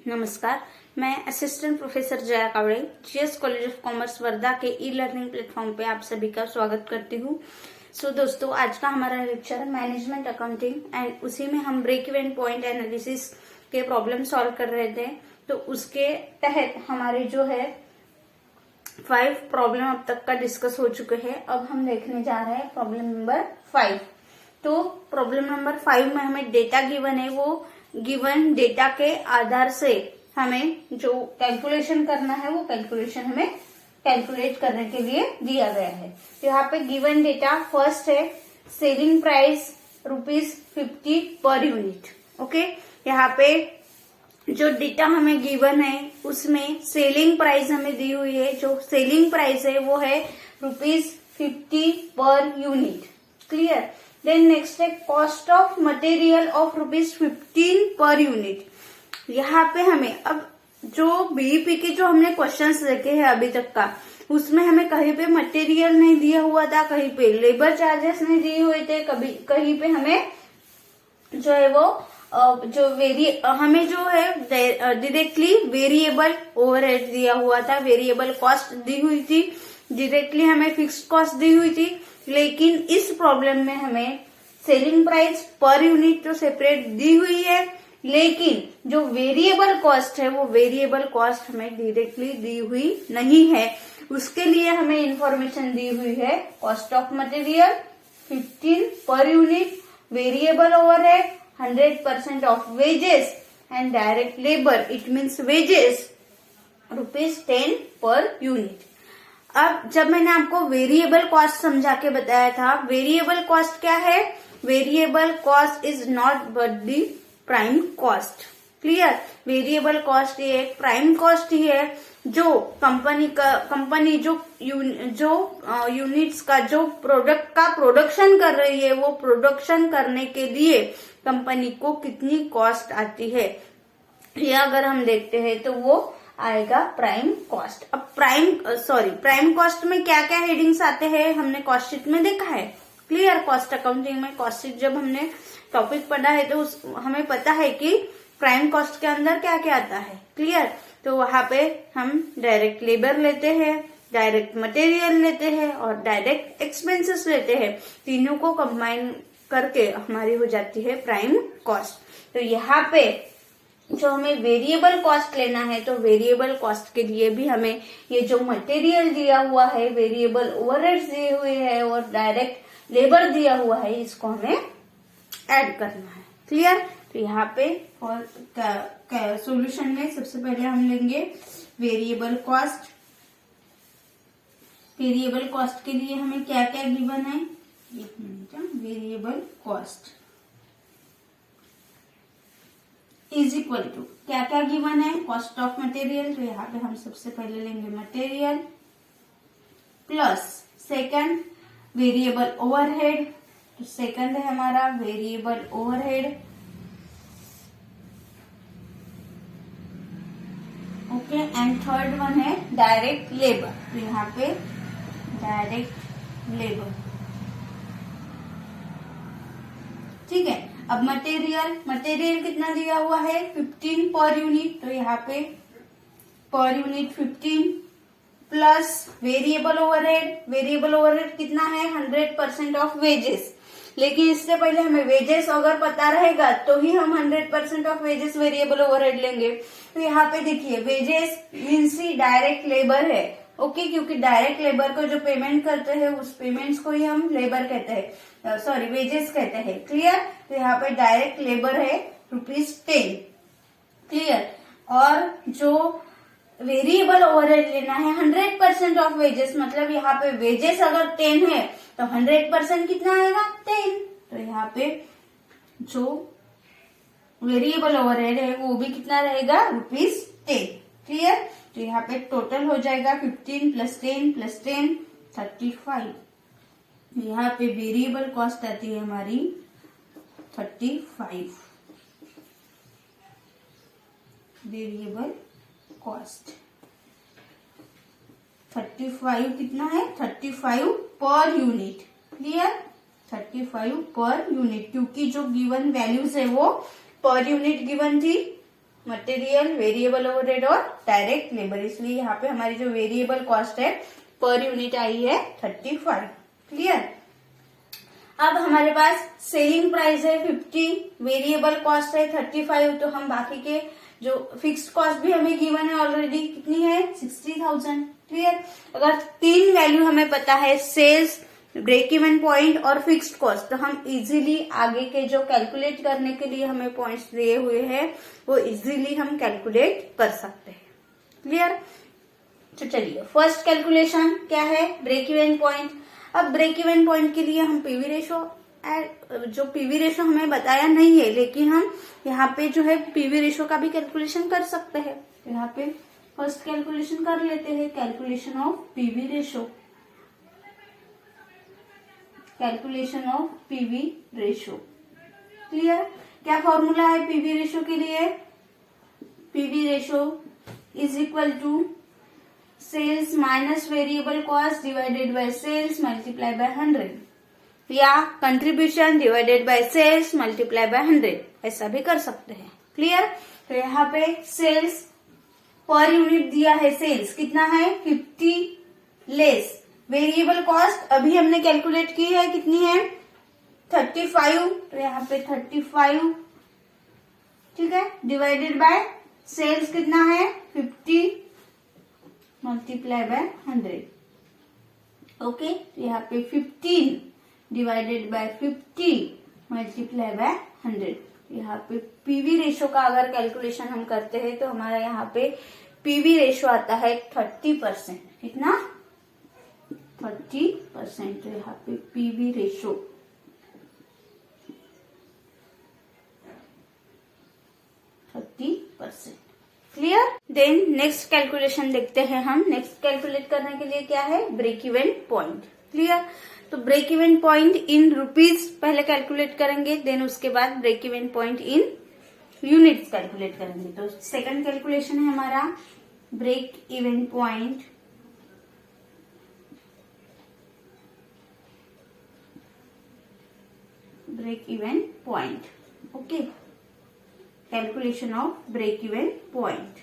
नमस्कार, मैं assistant professor Jaya Kawade GS college of commerce Wardha के ई लर्निंग प्लेटफॉर्म पे आप सभी का स्वागत करती हूँ। दोस्तों, आज का हमारा लेक्चर है मैनेजमेंट अकाउंटिंग एंड उसी में हम ब्रेक इवन पॉइंट एनालिसिस के प्रॉब्लम सॉल्व कर रहे थे। तो उसके तहत हमारे जो है 5 प्रॉब्लम अब तक का डिस्कस हो चुके हैं। अब हम देखने जा रहे हैं प्रॉब्लम नंबर 5। तो प्रॉब्लम नंबर 5 में हमें डेटा गिवन है, वो गिवन डेटा के आधार से हमें जो कैलकुलेशन करना है वो कैलकुलेशन हमें कैलकुलेट करने के लिए दिया गया है। तो यहाँ पे गिवन डेटा फर्स्ट है selling price ₹50 per unit. Okay, यहाँ पे जो डेटा हमें गिवन है उसमें सेलिंग प्राइस हमें दी हुई है। जो सेलिंग प्राइस है वो है ₹50 per unit. Clear. Then next है cost of material of ₹15 per unit. यहाँ पे हमें अब जो बीईपी के जो हमने क्वेश्चंस देखे हैं अभी तक का, उसमें हमें कहीं पे मटेरियल नहीं दिया हुआ था, कहीं पे लेबर चार्जेस नहीं दिए हुए थे, कहीं पे हमें जो है वो हमें जो है डायरेक्टली वेरिएबल ओवरहेड दिया हुआ था, वेरिएबल कॉस्ट दी हुई थी, डायरेक्टली हमें फिक्स्ड कॉस्ट दी हुई थी। लेकिन इस प्रॉब्लम में हमें सेलिंग प्राइस पर यूनिट तो सेपरेट दी हुई है, लेकिन जो वेरिएबल कॉस्ट है वो वेरिएबल कॉस्ट हमें डायरेक्टली दी हुई नहीं है। उसके लिए हमें इंफॉर्मेशन दी हुई है cost of material 15 per unit, variable overhead 100% of wages and direct labour it means wages ₹10 per unit. अब जब मैंने आपको वेरिएबल कॉस्ट समझा के बताया था, वेरिएबल कॉस्ट क्या है? Variable cost is not but the prime cost. Clear. Variable cost ये एक प्राइम कॉस्ट ही है जो कंपनी जो यूनिट्स का जो प्रोडक्ट का प्रोडक्शन कर रही है, वो प्रोडक्शन करने के लिए कंपनी को कितनी कॉस्ट आती है, ये अगर हम देखते हैं तो वो आएगा प्राइम कॉस्ट। अब प्राइम कॉस्ट में क्या क्या हेडिंग्स आते हैं हमने कॉस्ट शीट में देखा है। क्लियर। कॉस्ट अकाउंटिंग में कॉस्ट शीट जब हमने टॉपिक पढ़ा है तो हमें पता है कि प्राइम कॉस्ट के अंदर क्या क्या आता है। क्लियर। तो वहां पे हम डायरेक्ट लेबर लेते हैं, डायरेक्ट मटेरियल लेते हैं और डायरेक्ट एक्सपेंसेस लेते हैं। तीनों को कंबाइन करके हमारी हो जाती है प्राइम कॉस्ट। तो यहाँ पे जो हमें वेरिएबल कॉस्ट लेना है, तो वेरिएबल कॉस्ट के लिए भी हमें ये जो मटेरियल दिया हुआ है, वेरिएबल ओवरहेड्स दिए हुए हैं और डायरेक्ट लेबर दिया हुआ है, इसको हमें ऐड करना है। क्लियर। तो यहाँ पे और सॉल्यूशन में सबसे पहले हम लेंगे वेरिएबल कॉस्ट। वेरिएबल कॉस्ट के लिए हमें क्या क्या गिवन है, एक minute. Variable cost is equal to क्या क्या गिवन है, कॉस्ट ऑफ मटेरियल। तो यहाँ पे हम सबसे पहले लेंगे material plus second variable overhead. तो सेकंड है हमारा variable overhead. Okay. And third one है डायरेक्ट लेबर। तो यहाँ पे डायरेक्ट लेबर। ठीक है। अब मटेरियल कितना दिया हुआ है, 15 पर यूनिट। तो यहाँ पे per unit 15 plus variable overhead कितना है, 100% ऑफ वेजेस। लेकिन इससे पहले हमें वेजेस अगर पता रहेगा तो ही हम 100% ऑफ वेजेस वेरिएबल ओवरहेड लेंगे। तो यहाँ पे देखिए wages means he direct labour है। ओके, क्योंकि डायरेक्ट लेबर को जो पेमेंट करते हैं उस पेमेंट्स को ही हम लेबर कहते हैं, सॉरी वेजेस कहते हैं। क्लियर। तो यहाँ पे डायरेक्ट लेबर है ₹10। क्लियर। और जो वेरिएबल ओवरहेड लेना है 100% ऑफ वेजेस, मतलब यहाँ पे वेजेस अगर 10 है तो 100% कितना आएगा, 10। तो यहाँ पे जो वेरिएबल ओवरहेड है वो भी कितना रहेगा, ₹10। क्लियर। तो यहाँ पे टोटल हो जाएगा 15 + 10 + 10 35। यहाँ पे वेरिएबल कॉस्ट आती है हमारी 35। वेरिएबल कॉस्ट 35 कितना है, 35 पर यूनिट। क्लियर। 35 पर यूनिट, क्योंकि जो गिवन वैल्यूज है वो पर यूनिट गिवन थी। मटेरियल, वेरिएबल ओवरहेड और डायरेक्ट लेबर। इसलिए यहाँ पे हमारी जो वेरिएबल कॉस्ट है पर यूनिट आई है 35। क्लियर। अब हमारे पास सेलिंग प्राइस है 50, वेरिएबल कॉस्ट है 35, तो हम बाकी के जो फिक्स्ड कॉस्ट भी हमें गिवन है ऑलरेडी, कितनी है 60,000। क्लियर। अगर तीन वैल्यू हमें पता है, सेल्स, ब्रेक इवन पॉइंट और फिक्स्ड कॉस्ट, तो हम इजीली आगे के जो कैलकुलेट करने के लिए हमें पॉइंट्स दिए हुए हैं वो इजीली हम कैलकुलेट कर सकते हैं। क्लियर। तो चलिए फर्स्ट कैलकुलेशन क्या है, ब्रेक इवन पॉइंट। अब ब्रेक इवन पॉइंट के लिए हम पीवी रेशो, जो पीवी रेशो हमें बताया नहीं है, लेकिन हम यहाँ पे जो है पीवी रेशो का भी कैलकुलेशन कर सकते हैं। तो यहाँ पे फर्स्ट कैलकुलेशन कर लेते हैं, calculation of PV ratio, calculation of PV ratio. Clear. क्या फॉर्मूला है पीवी रेशो के लिए, PV ratio is equal to sales minus variable cost divided by sales multiply by 100, या contribution divided by sales multiply by 100, ऐसा भी कर सकते हैं। क्लियर। तो यहाँ पे सेल्स पर यूनिट दिया है, सेल्स कितना है 50 लेस वेरिएबल कॉस्ट अभी हमने कैलकुलेट की है, कितनी है 35, तो यहाँ पे 35, ठीक है, डिवाइडेड बाय सेल्स कितना है 50 मल्टीप्लाई बाय 100। ओके, तो यहाँ पे 15 डिवाइडेड बाय 50 मल्टीप्लाई बाय 100। यहाँ पे पीवी रेशो का अगर कैलकुलेशन हम करते हैं तो हमारा यहाँ पे पीवी रेशो आता है 30%। कितना 30%। तो यहाँ पे PV ratio 30%। Clear. Then next calculation देखते हैं हम। नेक्स्ट कैलकुलेट करने के लिए क्या है, ब्रेक इवन पॉइंट। क्लियर। तो break even point in rupees पहले कैलकुलेट करेंगे, देन उसके बाद break even point in units calculate करेंगे। तो सेकंड कैलकुलेशन है हमारा break even point, break even point. Okay, calculation of break even point.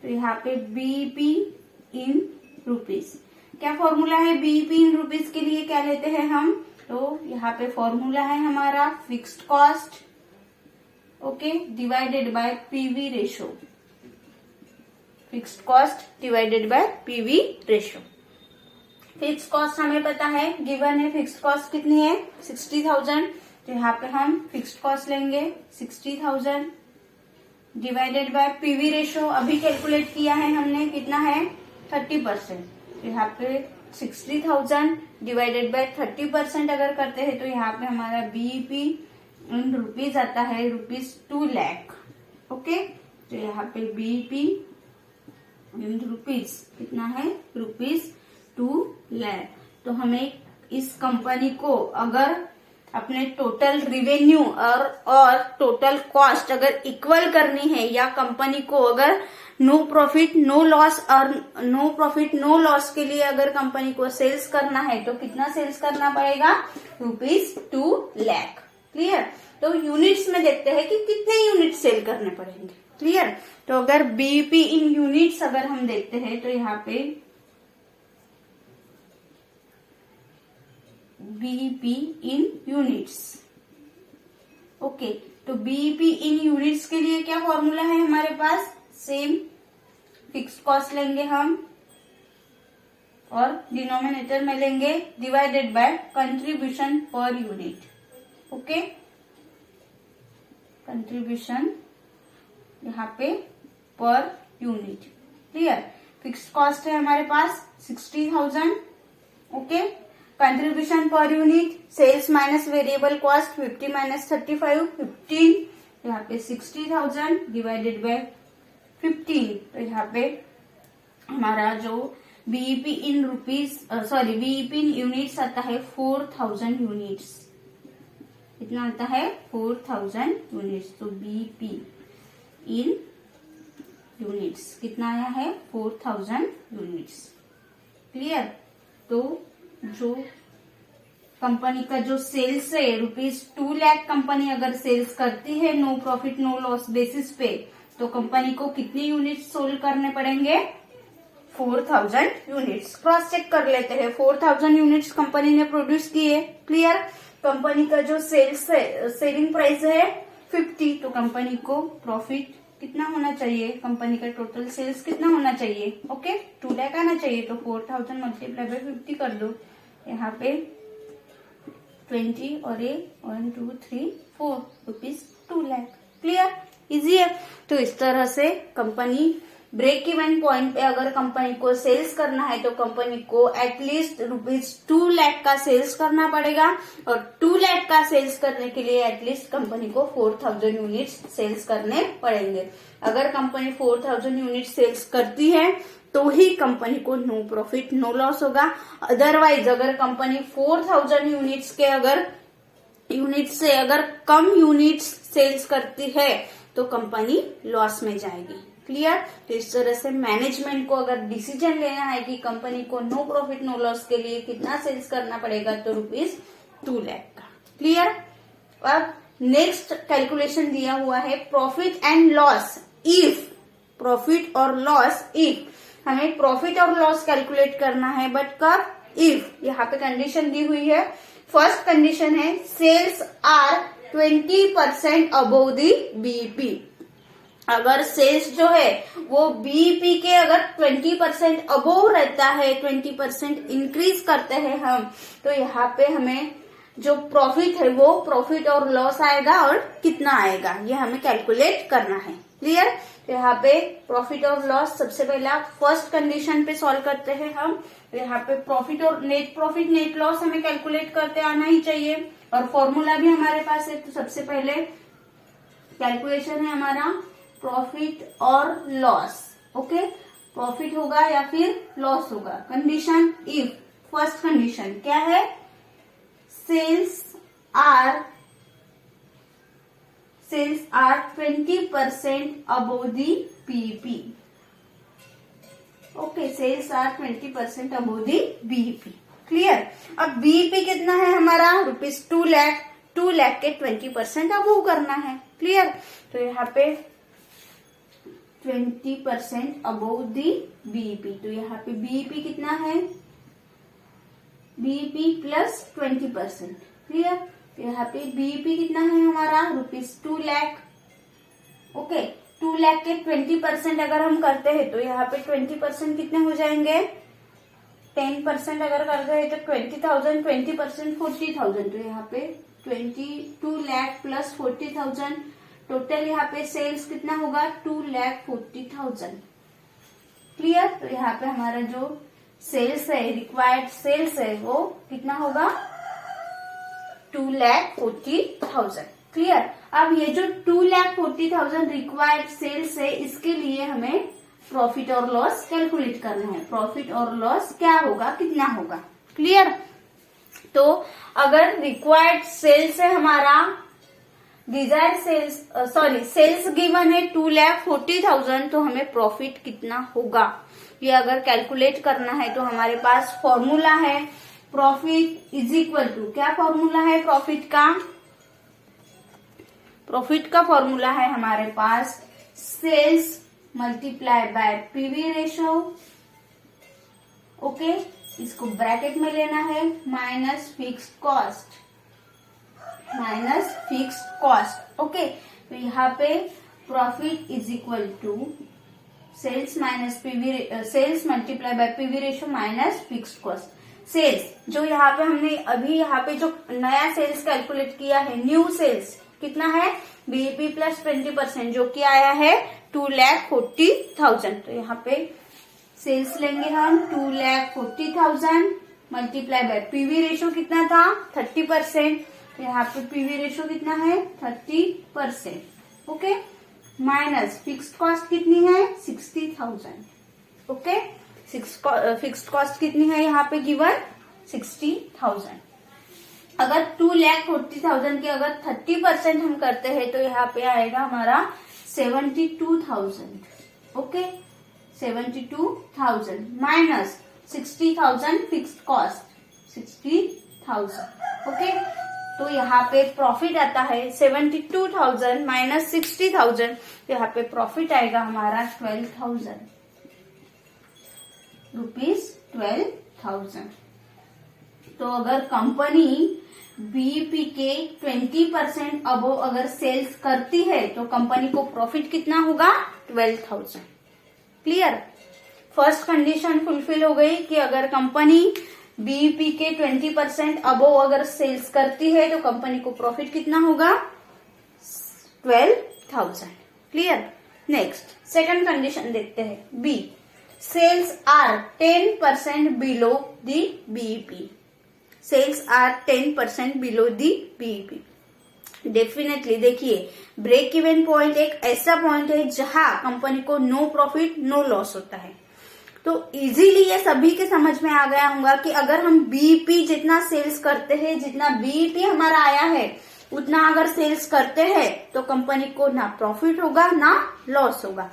तो यहाँ पे बीईपी इन रुपीज, क्या फॉर्मूला है बीईपी इन रुपीज के लिए, क्या लेते हैं हम, तो यहाँ पे फॉर्मूला है हमारा fixed cost, okay, divided by PV ratio, fixed cost divided bye PV ratio. Fix cost हमें पता है, गिवन है, फिक्स कॉस्ट कितनी है 60,000, तो यहाँ पे हम फिक्स कॉस्ट लेंगे 60,000 डिवाइडेड बाय पीवी रेशो अभी कैलकुलेट किया है हमने, कितना है 30%। तो यहाँ पे 60,000 डिवाइडेड बाय 30% अगर करते हैं तो यहाँ पे हमारा बीईपी इन रुपीज आता है ₹2 लाख। ओके, तो यहाँ पे बीईपी इन रुपीज कितना है ₹2 लाख। तो हमें इस कंपनी को अगर अपने टोटल रिवेन्यू और टोटल कॉस्ट अगर इक्वल करनी है, या कंपनी को अगर नो प्रॉफिट नो लॉस और नो प्रॉफिट नो लॉस के लिए अगर कंपनी को सेल्स करना है, तो कितना सेल्स करना पड़ेगा ₹2 लाख। क्लियर। तो यूनिट्स में देखते हैं कि कितने यूनिट सेल करने पड़ेंगे। क्लियर। तो अगर बीईपी इन यूनिट्स अगर हम देखते हैं तो यहाँ पे बीईपी इन यूनिट्स, ओके, तो बीईपी इन यूनिट्स के लिए क्या फॉर्मूला है हमारे पास, सेम फिक्स कॉस्ट लेंगे हम और डिनोमिनेटर में लेंगे divided by contribution per unit. Okay, contribution यहाँ पे per unit. Clear. Fix cost है हमारे पास 60,000, okay, contribution per unit sales minus variable cost 50 minus 35 15, यहाँ पे 60,000 डिवाइडेड बाय 15। तो यहाँ पे हमारा जो BEP in rupees BEP in units आता है 4000 यूनिट्स। कितना आता है 4000 यूनिट्स। तो बीईपी इन यूनिट्स कितना आया है 4000 यूनिट्स। क्लियर। तो जो कंपनी का जो सेल्स है ₹2 लाख कंपनी अगर सेल्स करती है no profit no loss basis पे, तो कंपनी को कितने यूनिट सोल्ड करने पड़ेंगे? 4000 यूनिट्स। क्रॉस चेक कर लेते हैं। 4000 यूनिट्स कंपनी ने प्रोड्यूस किए। क्लियर। कंपनी का जो सेलिंग प्राइस है 50, तो कंपनी को प्रॉफिट कितना होना चाहिए? कंपनी का टोटल सेल्स कितना होना चाहिए? ओके, 2 लाख आना चाहिए। तो 4000 मल्टीप्लाई बाय 50 कर दो। यहाँ पे 20 और ये 1 2 3 4 रुपीज 2 लाख। क्लियर, इजी है। तो इस तरह से कंपनी ब्रेक इवन पॉइंट पे अगर कंपनी को सेल्स करना है तो कंपनी को एटलीस्ट ₹2 लाख का सेल्स करना पड़ेगा, और 2 लाख का सेल्स करने के लिए एटलीस्ट कंपनी को 4000 यूनिट्स सेल्स करने पड़ेंगे। अगर कंपनी 4000 यूनिट सेल्स करती है तो ही कंपनी को नो प्रॉफिट नो लॉस होगा। अदरवाइज अगर कंपनी 4000 यूनिट्स के से अगर कम यूनिट्स सेल्स करती है तो कंपनी लॉस में जाएगी। क्लियर। तो इस तरह से मैनेजमेंट को अगर डिसीजन लेना है कि कंपनी को नो प्रॉफिट नो लॉस के लिए कितना सेल्स करना पड़ेगा, तो ₹2 लाख का। क्लियर। अब नेक्स्ट कैलकुलेशन दिया हुआ है profit and loss if. Profit और लॉस इफ। हमें प्रॉफिट और लॉस कैलकुलेट करना है, बट कब? इफ। यहाँ पे कंडीशन दी हुई है। फर्स्ट कंडीशन है sales are 20% above the BEP. अगर सेल्स जो है वो बीईपी के अगर 20% अबोव रहता है, 20% इंक्रीज करते हैं हम, तो यहाँ पे हमें जो प्रॉफिट है वो प्रॉफिट और लॉस आएगा, और कितना आएगा ये हमें कैलकुलेट करना है। क्लियर। तो यहाँ पे प्रॉफिट और लॉस सबसे पहला फर्स्ट कंडीशन पे सॉल्व करते हैं हम। तो यहाँ पे प्रॉफिट नेट लॉस हमें कैलकुलेट करते आना ही चाहिए, और फॉर्मूला भी हमारे पास है। तो सबसे पहले कैलकुलेशन है हमारा प्रॉफिट और लॉस। ओके, प्रॉफिट होगा या फिर लॉस होगा। Condition if. फर्स्ट कंडीशन क्या है? Sales are 20% above the BEP. Okay, sales are 20% above the BEP. Clear. अब बीईपी कितना है हमारा? ₹2 लाख। 2 लाख के 20% अबोव करना है। क्लियर। तो यहाँ पे 20% अबोव दी बीईपी। तो यहाँ पे बीईपी कितना है? BEP plus 20%। क्लियर। तो यहाँ पे बीईपी कितना है हमारा? ₹2 लाख। ओके, 2 लाख के 20% अगर हम करते हैं तो यहाँ पे 20% कितने हो जाएंगे? 10% अगर करते हैं तो 20,000, 20% 40,000। तो यहाँ पे 22 लाख प्लस 40,000, टोटल यहाँ पे सेल्स कितना होगा? 2,40,000। क्लियर। तो यहाँ पे हमारा जो सेल्स है, रिक्वायर्ड सेल्स है, वो कितना होगा? 2,40,000। क्लियर। अब ये जो 2,40,000 रिक्वायर्ड सेल्स है, इसके लिए हमें प्रॉफिट और लॉस कैलकुलेट करना है। प्रॉफिट और लॉस क्या होगा, कितना होगा? क्लियर। तो अगर रिक्वायर्ड सेल्स है हमारा, सेल्स गिवन है 2,40,000, तो हमें प्रॉफिट कितना होगा ये अगर कैलकुलेट करना है तो हमारे पास फॉर्मूला है प्रॉफिट इज इक्वल टू। क्या फॉर्मूला है प्रॉफिट का? प्रॉफिट का फॉर्मूला है हमारे पास sales multiply by PV ratio. Okay, इसको ब्रैकेट में लेना है, माइनस फिक्स्ड कॉस्ट। ओके, तो यहाँ पे profit is equal to sales multiply by PV ratio minus fixed cost. Sales जो यहाँ पे हमने अभी यहाँ पे जो नया सेल्स कैलकुलेट किया है, न्यू सेल्स कितना है? बीईपी प्लस 20%, जो कि आया है 2,40,000। तो यहाँ पे सेल्स लेंगे हम 2,40,000 मल्टीप्लाई बाय पीवी रेशो कितना था? 30%। यहाँ पे पीवी रेशो कितना है? 30%। ओके, माइनस फिक्स्ड कॉस्ट कितनी है? 60,000। ओके, फिक्स्ड कॉस्ट कितनी है यहाँ पे गिवन? 60,000। अगर 2,40,000 के अगर 30% हम करते हैं तो यहाँ पे आएगा हमारा 72,000। Okay, 72,000 minus 60,000 fixed cost 60,000। Okay, तो यहाँ पे प्रॉफिट आता है 72,000 माइनस 60,000, तो यहाँ पे प्रॉफिट आएगा हमारा 12,000 रुपीज 12,000। तो अगर कंपनी बीईपी के 20% अबो अगर सेल्स करती है तो कंपनी को प्रॉफिट कितना होगा 12,000। क्लियर। फर्स्ट कंडीशन फुलफिल हो गई कि अगर कंपनी बीईपी के 20% अबो अगर सेल्स करती है तो कंपनी को प्रॉफिट कितना होगा 12,000। क्लियर। नेक्स्ट सेकंड कंडीशन देखते हैं। B, sales are 10% below the BEP. Sales are 10% below the BEP. Definitely देखिए, ब्रेक इवन पॉइंट एक ऐसा पॉइंट है जहां कंपनी को नो प्रॉफिट नो लॉस होता है। तो इजीली ये सभी के समझ में आ गया होगा कि अगर हम बीईपी जितना सेल्स करते हैं, जितना बीईपी हमारा आया है उतना अगर सेल्स करते हैं तो कंपनी को ना प्रॉफिट होगा ना लॉस होगा।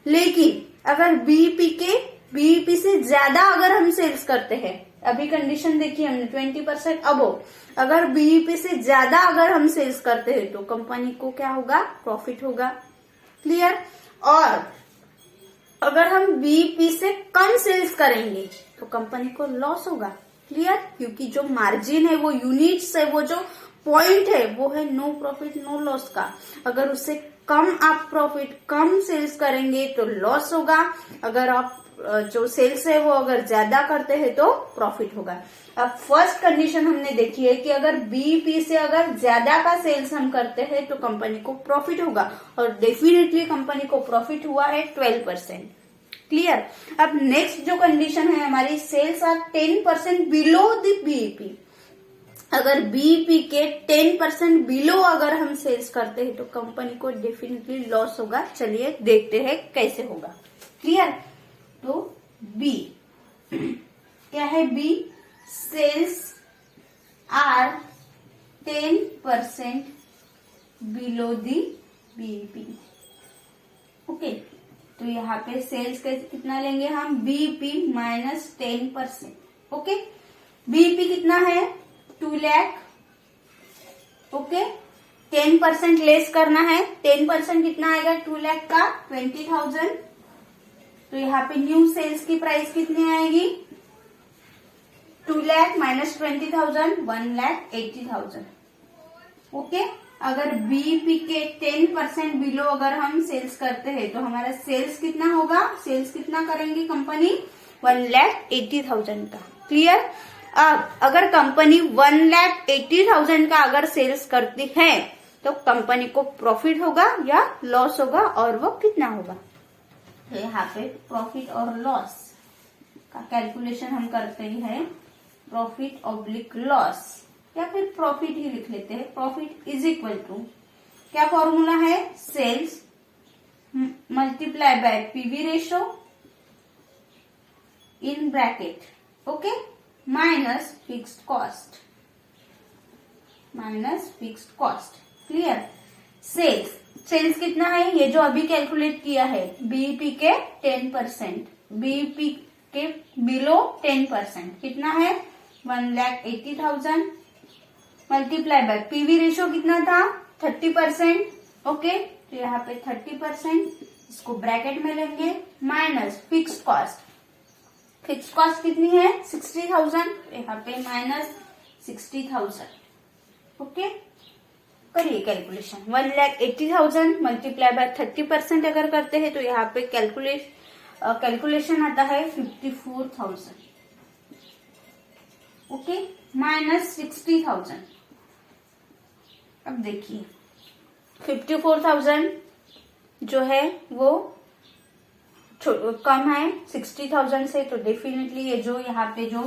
लेकिन अगर बीईपी से ज्यादा अगर हम सेल्स करते हैं, अभी कंडीशन देखिए हमने 20% अबो, अगर बीईपी से ज्यादा अगर हम सेल्स करते हैं तो कंपनी को क्या होगा प्रॉफिट होगा। क्लियर। और अगर हम बीईपी से कम सेल्स करेंगे तो कंपनी को लॉस होगा। क्लियर। क्योंकि जो मार्जिन है वो यूनिट्स है, वो जो पॉइंट है वो है नो प्रॉफिट नो लॉस का। अगर उससे कम आप प्रॉफिट कम सेल्स करेंगे तो लॉस होगा, अगर आप जो सेल्स है वो अगर ज्यादा करते हैं तो प्रॉफिट होगा। अब फर्स्ट कंडीशन हमने देखी है कि अगर बीईपी से अगर ज्यादा का सेल्स हम करते हैं तो कंपनी को प्रॉफिट होगा, और डेफिनेटली कंपनी को प्रॉफिट हुआ है 12%। क्लियर। अब नेक्स्ट जो कंडीशन है हमारी, sales are 10% below the BEP. अगर बीईपी के 10% बिलो अगर हम सेल्स करते हैं तो कंपनी को डेफिनेटली लॉस होगा। चलिए देखते हैं कैसे होगा। क्लियर। तो बी क्या है? B, sales are 10% below the BEP. Okay, तो यहाँ पे सेल्स कितना लेंगे हम? BEP minus 10%। ओके, बीईपी कितना है? 2 लाख। ओके, 10% लेस करना है। 10% कितना आएगा 2 लाख का? 20,000। तो यहाँ पे न्यू सेल्स की प्राइस कितनी आएगी? 2 लाख माइनस 20,000, 1,80,000। ओके, अगर बीईपी के 10% बिलो अगर हम सेल्स करते हैं तो हमारा सेल्स कितना होगा? सेल्स कितना करेंगी कंपनी? 1,80,000 का। क्लियर। अब अगर कंपनी 1,80,000 का अगर सेल्स करती है तो कंपनी को प्रॉफिट होगा या लॉस होगा, और वो कितना होगा? तो यहाँ पे प्रॉफिट और लॉस का कैलकुलेशन हम करते ही हैं, प्रॉफिट ऑब्लिक लॉस, या फिर प्रॉफिट ही लिख लेते हैं। प्रॉफिट इज इक्वल टू क्या फॉर्मूला है? Sales multiply by PV ratio in bracket, okay, minus fixed cost, minus fixed cost. Clear. Sales कितना है? ये जो अभी कैलकुलेट किया है, बीईपी के 10%, बीईपी के बिलो 10% कितना है? 1,80,000 मल्टीप्लाई बाय पीवी रेशो कितना था? 30%। ओके, तो यहाँ पे 30%, इसको ब्रैकेट में लेंगे, minus fixed cost. Fixed cost कितनी है? 60,000, यहाँ पे माइनस 60,000। ओके, करिए कैलकुलेशन। 1,80,000 मल्टीप्लाई बाय 30% अगर करते हैं तो यहाँ पे कैलकुलेशन आता है 54,000। Okay, minus 60,000। अब देखिए 54,000 जो है वो कम है 60,000 से, तो डेफिनेटली ये जो यहाँ पे जो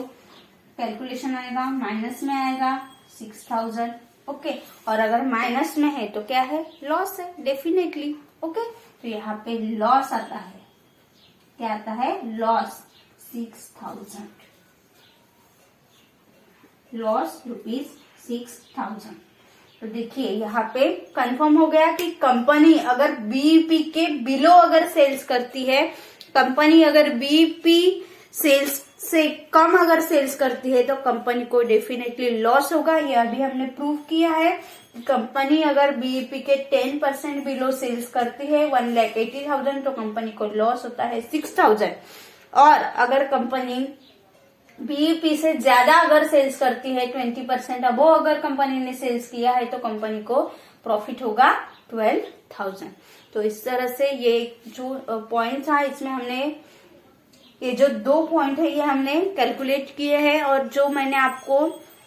कैलकुलेशन आएगा माइनस में आएगा 6,000। ओके, और अगर माइनस में है तो क्या है? लॉस है डेफिनेटली। ओके, तो यहाँ पे लॉस आता है, क्या आता है? Loss 6,000, loss ₹6,000। तो देखिए यहाँ पे कंफर्म हो गया कि कंपनी अगर बीईपी के बिलो अगर सेल्स करती है, कंपनी अगर बीईपी सेल्स से कम अगर सेल्स करती है तो कंपनी को डेफिनेटली लॉस होगा। यह अभी हमने प्रूव किया है। कंपनी अगर बीईपी के 10% बिलो सेल्स करती है 1,80,000 तो कंपनी को लॉस होता है 6,000। और अगर कंपनी बीईपी से ज्यादा अगर सेल्स करती है 20% अबो अगर कंपनी ने सेल्स किया है तो कंपनी को प्रॉफिट होगा 12,000। तो इस तरह से ये जो पॉइंट था इसमें हमने ये जो 2 पॉइंट है ये हमने कैलकुलेट किए हैं। और जो मैंने आपको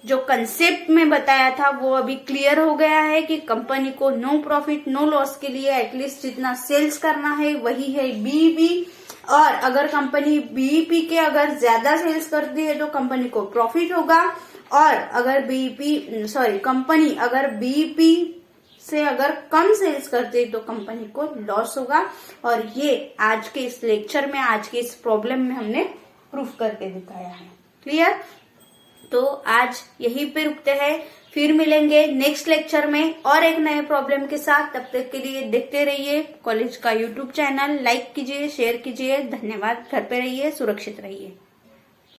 जो कंसेप्ट में बताया था वो अभी क्लियर हो गया है कि कंपनी को नो प्रॉफिट नो लॉस के लिए एटलीस्ट जितना सेल्स करना है वही है बीईपी। और अगर कंपनी बीईपी के अगर ज्यादा सेल्स करती है तो कंपनी को प्रॉफिट होगा। और अगर कंपनी अगर बीईपी से अगर कम सेल्स करती है तो कंपनी को लॉस होगा। और ये आज के इस लेक्चर में आज के इस प्रॉब्लम में हमने प्रूफ करके दिखाया है। क्लियर? तो आज यहीं पे रुकते हैं, फिर मिलेंगे नेक्स्ट लेक्चर में और एक नए प्रॉब्लम के साथ। तब तक के लिए देखते रहिए कॉलेज का यूट्यूब चैनल, लाइक कीजिए, शेयर कीजिए। धन्यवाद। घर पे रहिए, सुरक्षित रहिए।